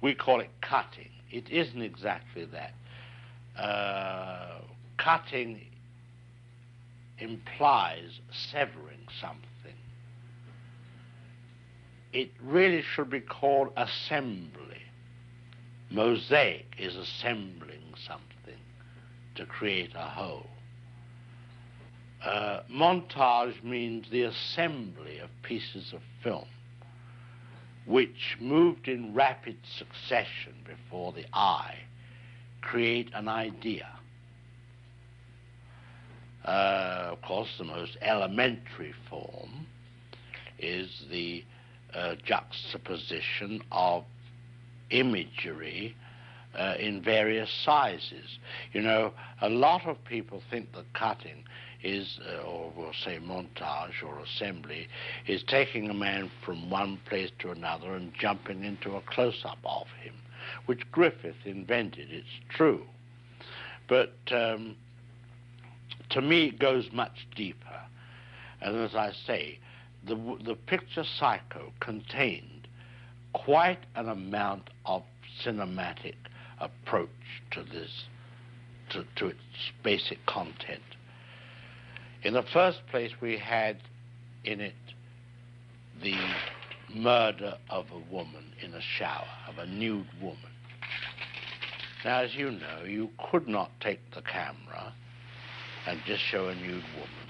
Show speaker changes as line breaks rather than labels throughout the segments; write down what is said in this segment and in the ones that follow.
We call it cutting. It isn't exactly that. Cutting implies severing something. It really should be called assembly. Mosaic is assembling something to create a whole. Montage means the assembly of pieces of film which, moved in rapid succession before the eye, create an idea. Of course, the most elementary form is the juxtaposition of imagery in various sizes. You know, a lot of people think that cutting is, or we'll say montage or assembly, is taking a man from one place to another and jumping into a close-up of him, which Griffith invented, it's true. But to me, it goes much deeper. And as I say, the picture Psycho contained quite an amount of cinematic approach to this, to its basic content. In the first place, we had in it the murder of a woman in a shower, of a nude woman. Now, as you know, you could not take the camera and just show a nude woman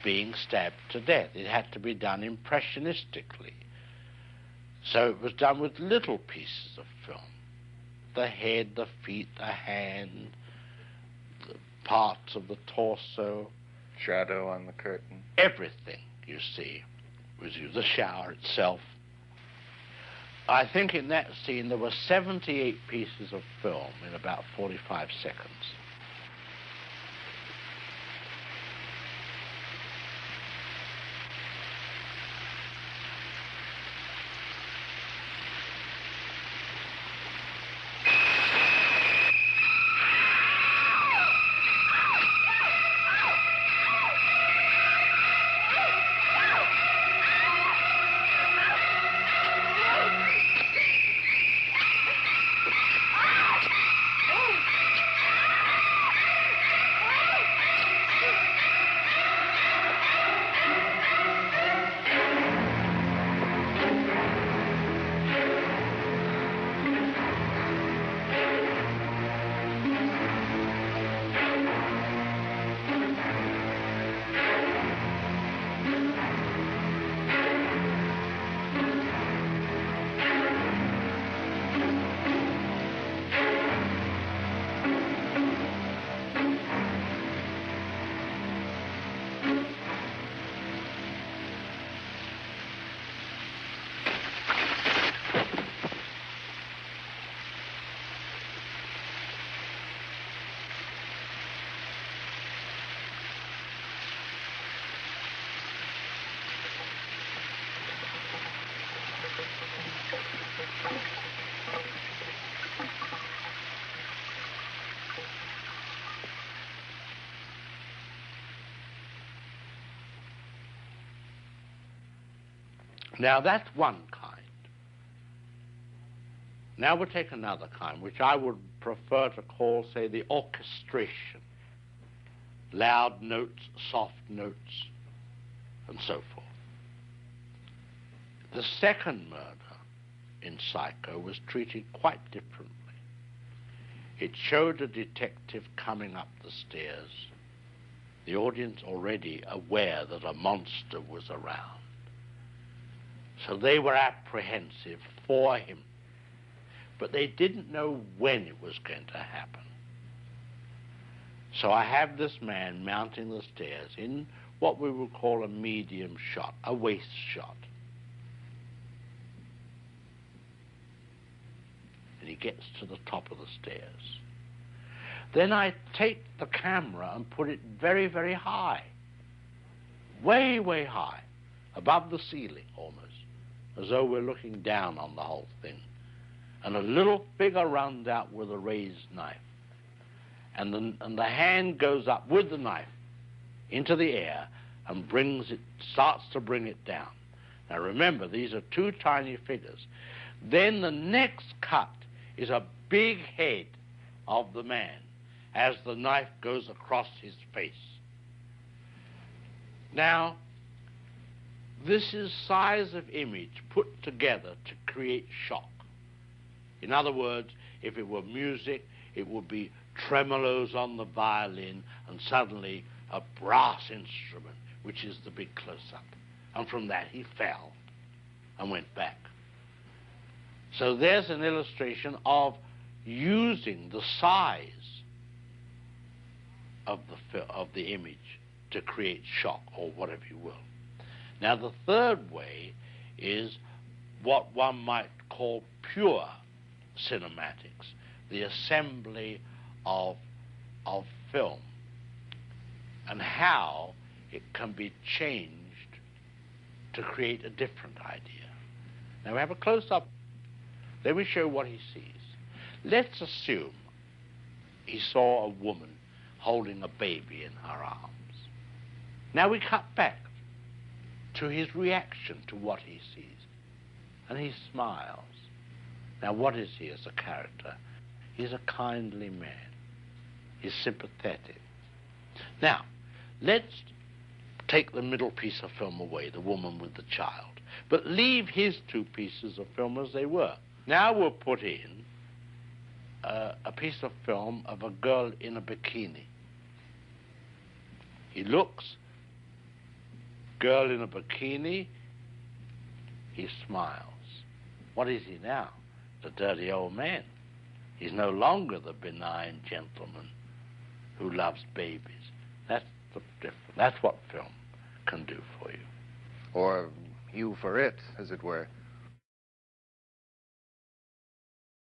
being stabbed to death. It had to be done impressionistically. So it was done with little pieces of film. The head, the feet, the hand, the parts of the torso.
Shadow on the curtain.
Everything, you see, was used. The shower itself. I think in that scene there were 78 pieces of film in about 45 seconds. Now, that's one kind. Now we'll take another kind, which I would prefer to call, say, the orchestration. Loud notes, soft notes, and so forth. The second murder in Psycho was treated quite differently. It showed a detective coming up the stairs, the audience already aware that a monster was around. So they were apprehensive for him, but they didn't know when it was going to happen. So I have this man mounting the stairs in what we would call a medium shot, a waist shot. And he gets to the top of the stairs. Then I take the camera and put it very, very high, way, way high, above the ceiling almost, as though we're looking down on the whole thing. And a little figure runs out with a raised knife. And the hand goes up with the knife into the air and starts to bring it down. Now remember, these are two tiny figures. Then the next cut is a big head of the man as the knife goes across his face. Now, this is size of image put together to create shock. In other words, if it were music, it would be tremolos on the violin and suddenly a brass instrument, which is the big close-up. And from that he fell and went back. So there's an illustration of using the size of the image to create shock, or whatever you will. Now the third way is what one might call pure cinematics, the assembly of film, and how it can be changed to create a different idea. Now we have a close-up. Let me show what he sees. Let's assume he saw a woman holding a baby in her arms. Now we cut back to his reaction to what he sees, and he smiles. Now what is he as a character? He's a kindly man. He's sympathetic. Now, let's take the middle piece of film away, the woman with the child, but leave his two pieces of film as they were. Now we'll put in a piece of film of a girl in a bikini. He looks, girl in a bikini, he smiles. What is he now? The dirty old man. He's no longer the benign gentleman who loves babies. That's the difference. That's what film can do for you.
Or you for it, as it were.